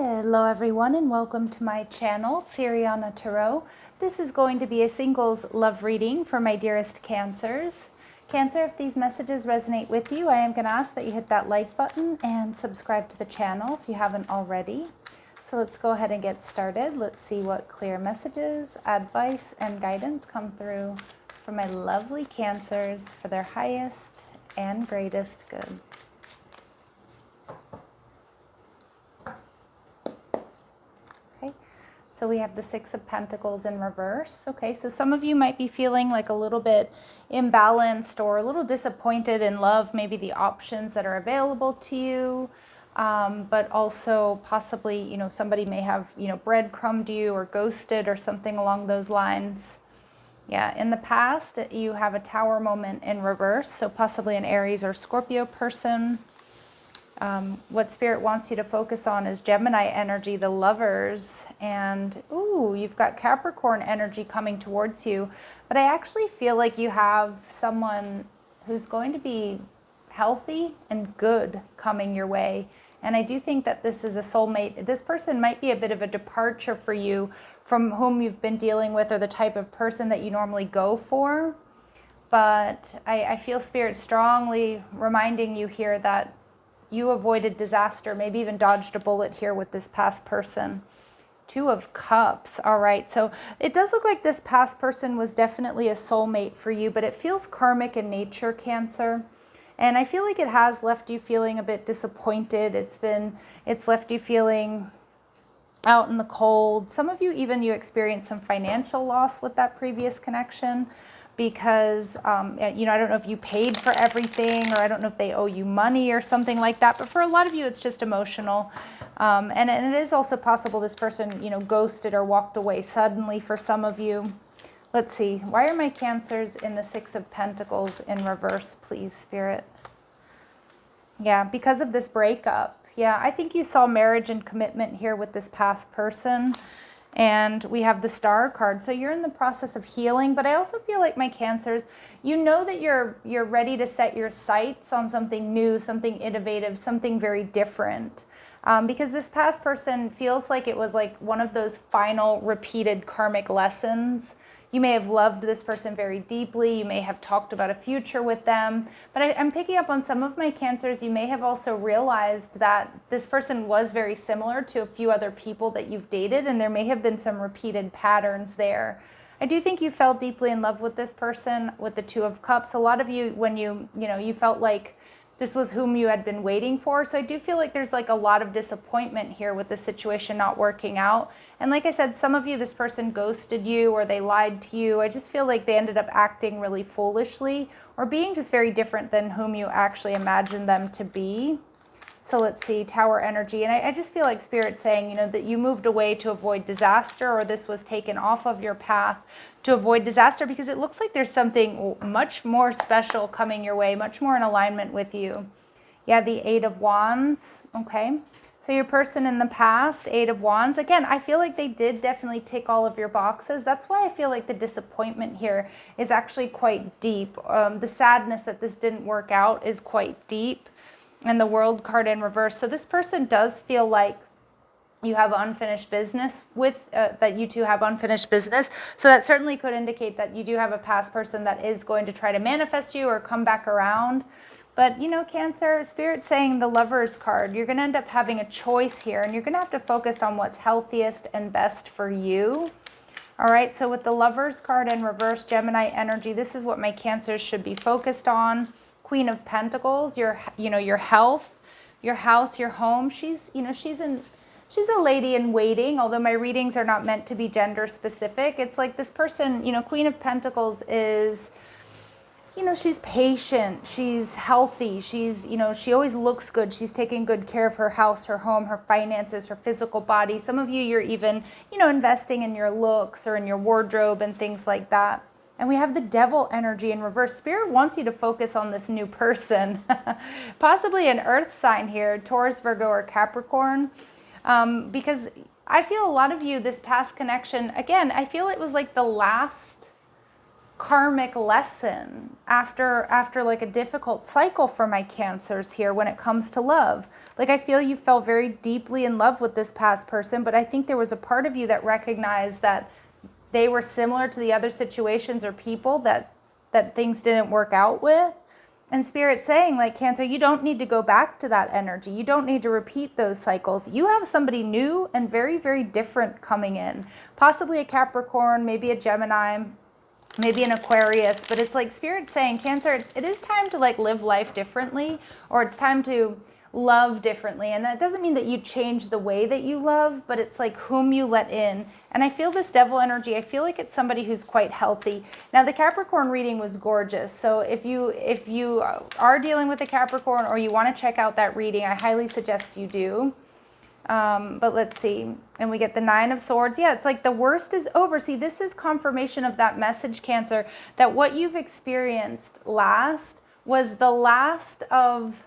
Hello everyone and welcome to my channel, Siriana Tarot. This is going to be a singles love reading for my dearest Cancers. Cancer, if these messages resonate with you, I am going to ask that you hit that like button and subscribe to the channel if you haven't already. So let's go ahead and get started. Let's see what clear messages, advice, and guidance come through for my lovely Cancers for their highest and greatest good. So we have the Six of Pentacles in reverse. Okay, so some of you might be feeling like a little bit imbalanced or a little disappointed in love, maybe the options that are available to you, but also possibly, somebody may have, breadcrumbed you or ghosted or something along those lines. Yeah, in the past, you have a Tower moment in reverse, so possibly an Aries or Scorpio person. What Spirit wants you to focus on is Gemini energy, the Lovers, and ooh, you've got Capricorn energy coming towards you. But I actually feel like you have someone who's going to be healthy and good coming your way. And I do think that this is a soulmate. This person might be a bit of a departure for you from whom you've been dealing with or the type of person that you normally go for. But I feel Spirit strongly reminding you here that you avoided disaster, maybe even dodged a bullet here with this past person. Two of Cups. All right. So it does look like this past person was definitely a soulmate for you, but it feels karmic in nature, Cancer. And I feel like it has left you feeling a bit disappointed. It's left you feeling out in the cold. Some of you, even you experienced some financial loss with that previous connection. Because, I don't know if you paid for everything, or I don't know if they owe you money or something like that. But for a lot of you, it's just emotional. And it is also possible this person, ghosted or walked away suddenly for some of you. Let's see. Why are my Cancers in the Six of Pentacles in reverse, please, Spirit? Yeah, because of this breakup. Yeah, I think you saw marriage and commitment here with this past person. And we have the Star card. So you're in the process of healing, but I also feel like my Cancers, you know that you're ready to set your sights on something new, something innovative, something very different. Because this past person feels like it was like one of those final repeated karmic lessons. You may have loved this person very deeply. You may have talked about a future with them. But I'm picking up on some of my Cancers. You may have also realized that this person was very similar to a few other people that you've dated, and there may have been some repeated patterns there. I do think you fell deeply in love with this person with the Two of Cups. A lot of you, when you felt like this was whom you had been waiting for. So I do feel like there's like a lot of disappointment here with the situation not working out. And like I said, some of you, this person ghosted you or they lied to you. I just feel like they ended up acting really foolishly or being just very different than whom you actually imagined them to be. So let's see, Tower energy. And I just feel like Spirit's saying, that you moved away to avoid disaster, or this was taken off of your path to avoid disaster, because it looks like there's something much more special coming your way, much more in alignment with you. Yeah, the Eight of Wands. Okay. So your person in the past, Eight of Wands. Again, I feel like they did definitely tick all of your boxes. That's why I feel like the disappointment here is actually quite deep. The sadness that this didn't work out is quite deep. And the World card in reverse. So this person does feel like you have unfinished business with, that you two have unfinished business. So that certainly could indicate that you do have a past person that is going to try to manifest you or come back around. But, Cancer, Spirit's saying the Lovers card, you're going to end up having a choice here, and you're going to have to focus on what's healthiest and best for you. All right, so with the Lovers card in reverse, Gemini energy, this is what my Cancers should be focused on. Queen of Pentacles, your health, your house, your home. She's a lady in waiting, although my readings are not meant to be gender specific. It's like this person, Queen of Pentacles is, she's patient, she's healthy, she's, she always looks good. She's taking good care of her house, her home, her finances, her physical body. Some of you, you're even, investing in your looks or in your wardrobe and things like that. And we have the Devil energy in reverse. Spirit wants you to focus on this new person, possibly an earth sign here, Taurus, Virgo, or Capricorn, because I feel a lot of you, this past connection, again, I feel it was like the last karmic lesson after like a difficult cycle for my Cancers here when it comes to love. Like, I feel you fell very deeply in love with this past person, but I think there was a part of you that recognized that they were similar to the other situations or people that things didn't work out with. And Spirit saying, like, Cancer, you don't need to go back to that energy. You don't need to repeat those cycles. You have somebody new and very, very different coming in. Possibly a Capricorn, maybe a Gemini, maybe an Aquarius. But it's like Spirit saying, Cancer, it is time to like live life differently, or it's time to love differently. And that doesn't mean that you change the way that you love, but it's like whom you let in. And I feel this Devil energy. I feel like it's somebody who's quite healthy. Now, the Capricorn reading was gorgeous. So if you are dealing with a Capricorn or you want to check out that reading, I highly suggest you do. But let's see. And we get the 9 of Swords. Yeah, it's like the worst is over. See, this is confirmation of that message, Cancer, that what you've experienced last was the last of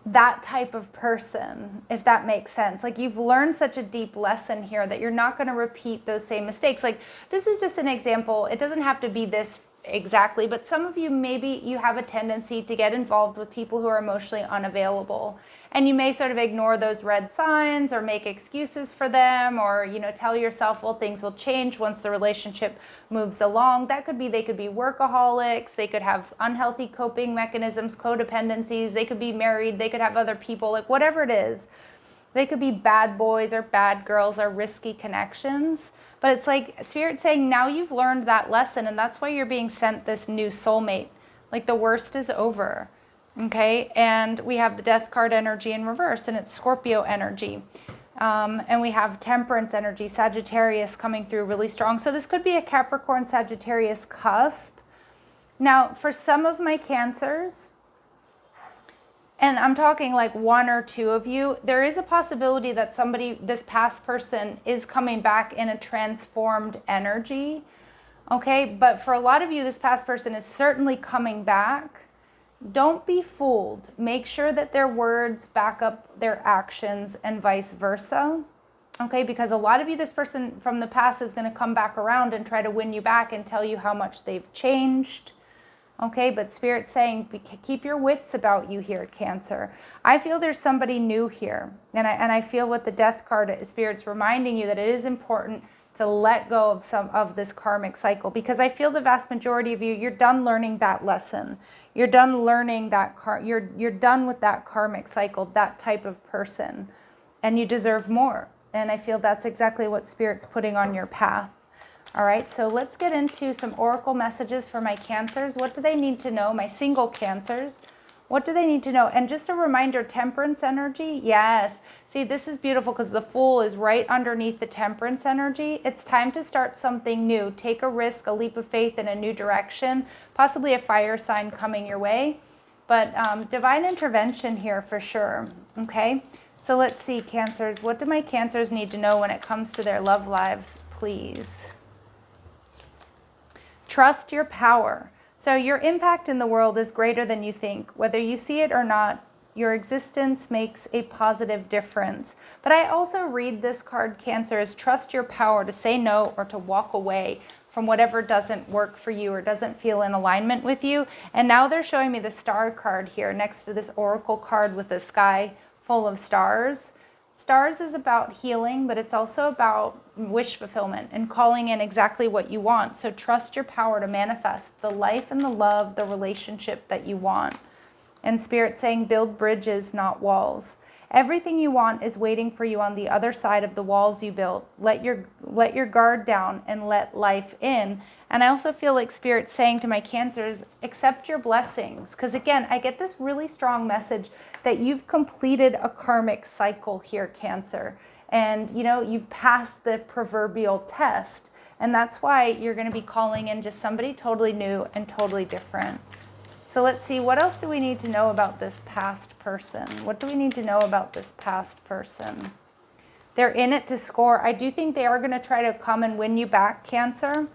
that type of person, if that makes sense. Like, you've learned such a deep lesson here that you're not going to repeat those same mistakes. Like, this is just an example. It doesn't have to be this exactly, but some of you, maybe you have a tendency to get involved with people who are emotionally unavailable, and you may sort of ignore those red signs or make excuses for them, or, you know, tell yourself, well, things will change once the relationship moves along. That could be, they could be workaholics, they could have unhealthy coping mechanisms, codependencies, they could be married, they could have other people, like whatever it is. They could be bad boys or bad girls or risky connections. But it's like Spirit saying, now you've learned that lesson, and that's why you're being sent this new soulmate. Like, the worst is over. Okay, and we have the Death card energy in reverse, and it's Scorpio energy. And we have Temperance energy, Sagittarius coming through really strong. So this could be a Capricorn Sagittarius cusp. Now, for some of my Cancers, and I'm talking like 1 or 2 of you, there is a possibility that somebody, this past person, is coming back in a transformed energy. Okay, but for a lot of you, this past person is certainly coming back. Don't be fooled. Make sure that their words back up their actions and vice versa. Okay, because a lot of you, this person from the past is going to come back around and try to win you back and tell you how much they've changed. Okay, but Spirit's saying, keep your wits about you here, Cancer. I feel there's somebody new here. And I feel with the Death card, Spirit's reminding you that it is important to let go of some of this karmic cycle, because I feel the vast majority of you, you're done learning that lesson. You're done learning that you're done with that karmic cycle, that type of person, and you deserve more. And I feel that's exactly what Spirit's putting on your path. All right, so let's get into some oracle messages for my Cancers. What do they need to know? My single Cancers. What do they need to know? And just a reminder, Temperance energy. Yes. See, this is beautiful because the Fool is right underneath the Temperance energy. It's time to start something new. Take a risk, a leap of faith in a new direction. Possibly a fire sign coming your way. But divine intervention here for sure. Okay. So let's see, Cancers. What do my Cancers need to know when it comes to their love lives, please? Trust your power. So your impact in the world is greater than you think. Whether you see it or not, your existence makes a positive difference. But I also read this card, Cancer, as trust your power to say no or to walk away from whatever doesn't work for you or doesn't feel in alignment with you. And now they're showing me the Star card here next to this Oracle card with the sky full of stars. Stars is about healing, but it's also about wish fulfillment and calling in exactly what you want. So trust your power to manifest the life and the love, the relationship that you want. And Spirit saying, build bridges, not walls. Everything you want is waiting for you on the other side of the walls you built. Let your guard down and let life in. And I also feel like Spirit saying to my Cancers, accept your blessings. Because again, I get this really strong message that you've completed a karmic cycle here, Cancer. And, you know, you've passed the proverbial test. And that's why you're going to be calling in just somebody totally new and totally different. So let's see, what else do we need to know about this past person? What do we need to know about this past person? They're in it to score. I do think they are going to try to come and win you back, Cancer.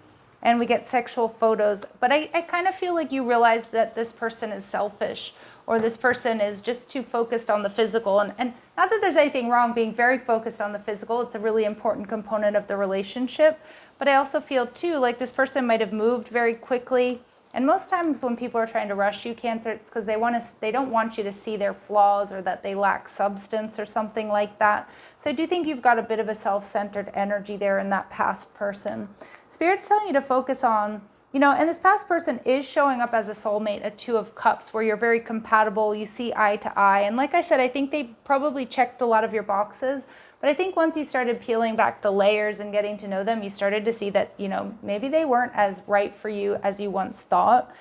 And we get sexual photos. But I kind of feel like you realize that this person is selfish, or this person is just too focused on the physical. And not that there's anything wrong being very focused on the physical. It's a really important component of the relationship. But I also feel too like this person might have moved very quickly. And most times when people are trying to rush you, Cancer, it's because they don't want you to see their flaws or that they lack substance or something like that. So I do think you've got a bit of a self-centered energy there in that past person. Spirit's telling you to focus on, and this past person is showing up as a soulmate, a Two of Cups, where you're very compatible, you see eye to eye. And like I said, I think they probably checked a lot of your boxes. But I think once you started peeling back the layers and getting to know them, you started to see that, maybe they weren't as right for you as you once thought.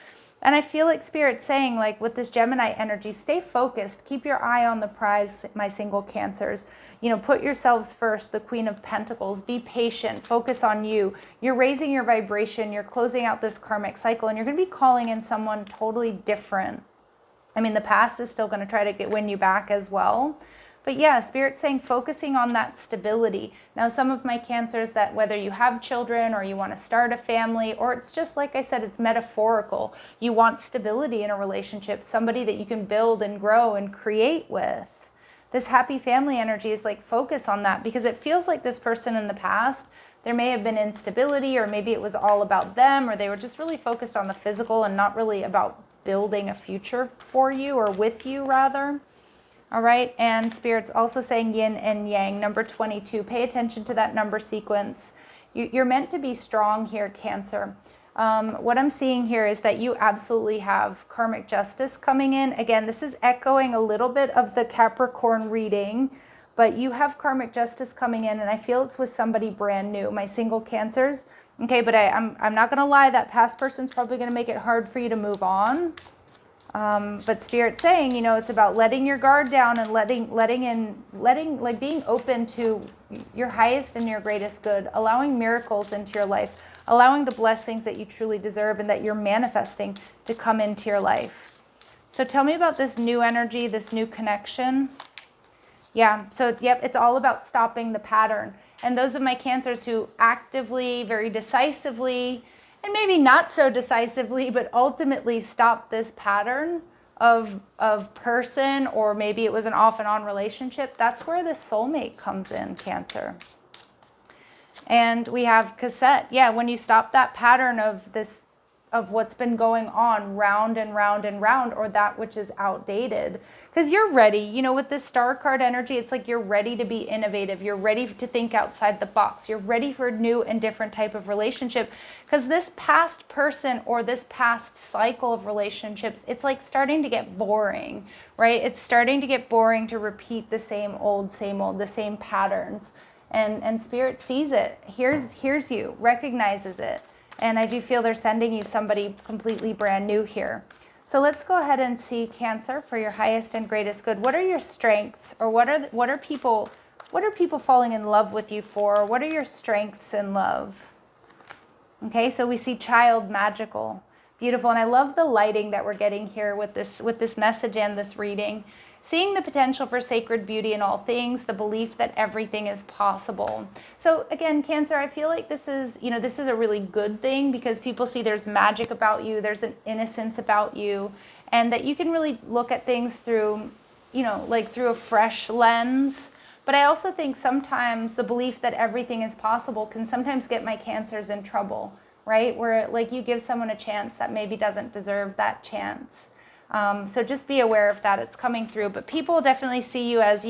And I feel like Spirit's saying, like with this Gemini energy, stay focused, keep your eye on the prize, my single Cancers. Put yourselves first, the Queen of Pentacles. Be patient, focus on you. You're raising your vibration, you're closing out this karmic cycle, and you're going to be calling in someone totally different. I mean, the past is still going to try to win you back as well. But yeah, Spirit's saying focusing on that stability. Now, some of my Cancers, that whether you have children or you want to start a family, or it's just like I said, it's metaphorical. You want stability in a relationship, somebody that you can build and grow and create with. This happy family energy is like focus on that, because it feels like this person in the past, there may have been instability, or maybe it was all about them, or they were just really focused on the physical and not really about building a future for you, or with you rather. All right, and Spirit's also saying yin and yang, number 22. Pay attention to that number sequence. You're meant to be strong here, Cancer. What I'm seeing here is that you absolutely have karmic justice coming in. Again, this is echoing a little bit of the Capricorn reading, but you have karmic justice coming in, and I feel it's with somebody brand new, my single Cancers. Okay, but I'm not going to lie, that past person's probably going to make it hard for you to move on. But Spirit's saying, it's about letting your guard down and being open to your highest and your greatest good, allowing miracles into your life, allowing the blessings that you truly deserve and that you're manifesting to come into your life. So tell me about this new energy, this new connection. Yeah, so yep, it's all about stopping the pattern. And those of my Cancers who actively, very decisively, and maybe not so decisively, but ultimately stop this pattern of person, or maybe it was an off and on relationship, that's where the soulmate comes in, Cancer. And we have Cashapp. Yeah, when you stop that pattern of what's been going on round and round and round, or that which is outdated, because you're ready, with this star card energy, it's like you're ready to be innovative, you're ready to think outside the box, you're ready for a new and different type of relationship, because this past person or this past cycle of relationships, it's like starting to get boring, right? It's starting to get boring to repeat the same old, the same patterns, and Spirit sees it, hears you, recognizes it. And I do feel they're sending you somebody completely brand new here. So let's go ahead and see, Cancer, for your highest and greatest good. What are your strengths, or what are people falling in love with you for? What are your strengths in love? Okay, so we see child, magical, beautiful, and I love the lighting that we're getting here with this message and this reading. Seeing the potential for sacred beauty in all things, the belief that everything is possible. So again, Cancer, I feel like this is a really good thing, because people see there's magic about you, there's an innocence about you, and that you can really look at things through, through a fresh lens. But I also think sometimes the belief that everything is possible can sometimes get my Cancers in trouble, right? Where like you give someone a chance that maybe doesn't deserve that chance. So just be aware of that. It's coming through. But people definitely see you as,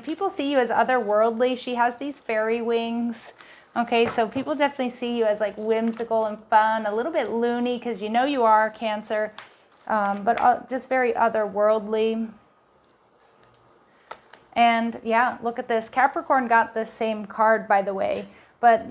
people see you as otherworldly. She has these fairy wings. Okay, so people definitely see you as like whimsical and fun, a little bit loony, because you are, Cancer, but just very otherworldly. And yeah, look at this. Capricorn got the same card, by the way. But,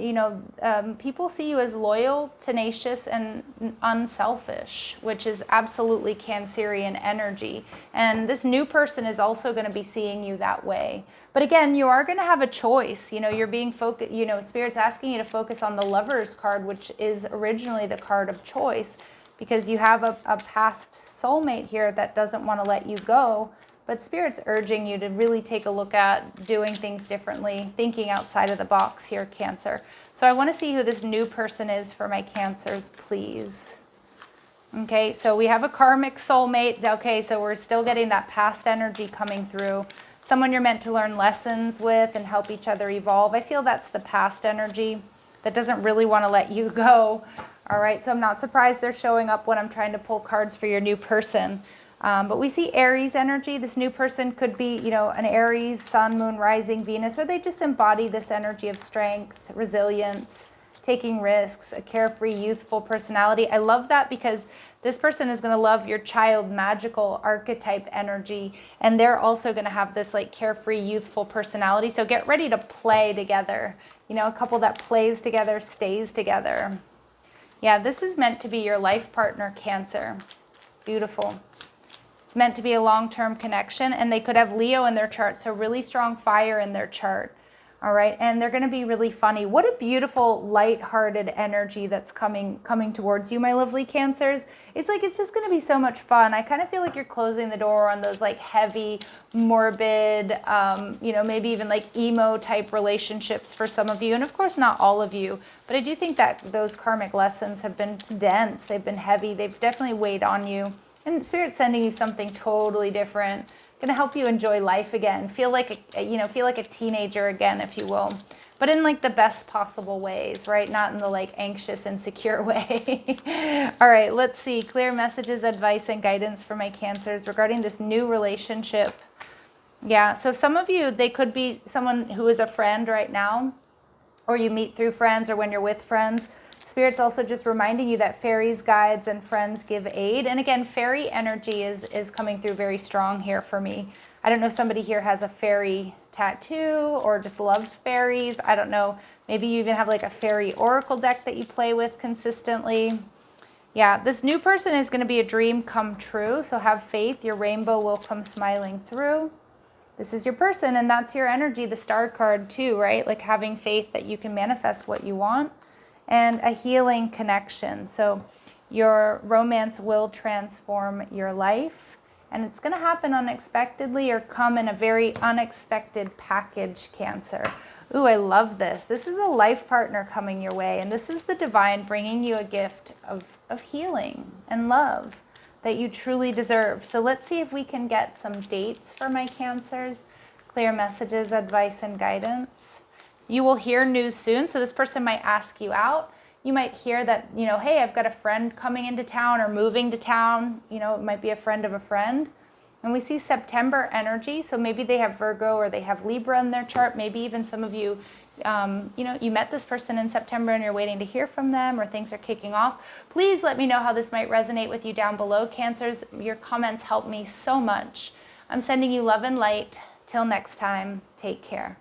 people see you as loyal, tenacious, and unselfish, which is absolutely Cancerian energy. And this new person is also going to be seeing you that way. But again, you are going to have a choice. You're being focused, Spirit's asking you to focus on the Lover's card, which is originally the card of choice, because you have a past soulmate here that doesn't want to let you go. But Spirit's urging you to really take a look at doing things differently, thinking outside of the box here, Cancer. So I want to see who this new person is for my Cancers, please. Okay, so we have a karmic soulmate. Okay, so we're still getting that past energy coming through. Someone you're meant to learn lessons with and help each other evolve. I feel that's the past energy. that doesn't really want to let you go. All right, so I'm not surprised they're showing up when I'm trying to pull cards for your new person. But we see Aries energy. This new person could be, you know, an Aries, Sun, Moon, Rising, Venus, or they just embody this energy of strength, resilience, taking risks, a carefree, youthful personality. I love that because this person is going to love your child magical archetype energy, and they're also going to have this like carefree, youthful personality. So get ready to play together. You know, a couple that plays together stays together. Yeah, this is meant to be your life partner, Cancer. Beautiful. It's meant to be a long-term connection, and they could have Leo in their chart, so really strong fire in their chart. All right, and they're going to be really funny. What a beautiful, light-hearted energy that's coming towards you, my lovely Cancers. It's like it's just going to be so much fun. I kind of feel like you're closing the door on those like heavy, morbid, you know, maybe even like emo type relationships for some of you, and of course not all of you. But I do think that those karmic lessons have been dense. They've been heavy. They've definitely weighed on you. And Spirit's sending you something totally different, going to help you enjoy life again, feel like a teenager again, if you will, but in like the best possible ways, right? Not in the like anxious, insecure way. All right, let's see. Clear messages, advice, and guidance for my Cancers regarding this new relationship. Yeah, so some of you, they could be someone who is a friend right now, or you meet through friends or when you're with friends. Spirit's also just reminding you that fairies, guides, and friends give aid. And again, fairy energy is coming through very strong here for me. I don't know if somebody here has a fairy tattoo or just loves fairies. I don't know. Maybe you even have like a fairy oracle deck that you play with consistently. Yeah, this new person is going to be a dream come true. So have faith. Your rainbow will come smiling through. This is your person, and that's your energy, the star card too, right? Like having faith that you can manifest what you want. And a healing connection. So your romance will transform your life, and it's going to happen unexpectedly or come in a very unexpected package, Cancer. Ooh, I love this. This is a life partner coming your way, and this is the divine bringing you a gift of healing and love that you truly deserve. So let's see if we can get some dates for my Cancers. Clear messages, advice, and guidance. You will hear news soon, so this person might ask you out. You might hear that, you know, hey, I've got a friend coming into town or moving to town. You know, it might be a friend of a friend. And we see September energy, so maybe they have Virgo or they have Libra in their chart. Maybe even some of you, you know, you met this person in September and you're waiting to hear from them, or things are kicking off. Please let me know how this might resonate with you down below, Cancers. Your comments help me so much. I'm sending you love and light. Till next time, take care.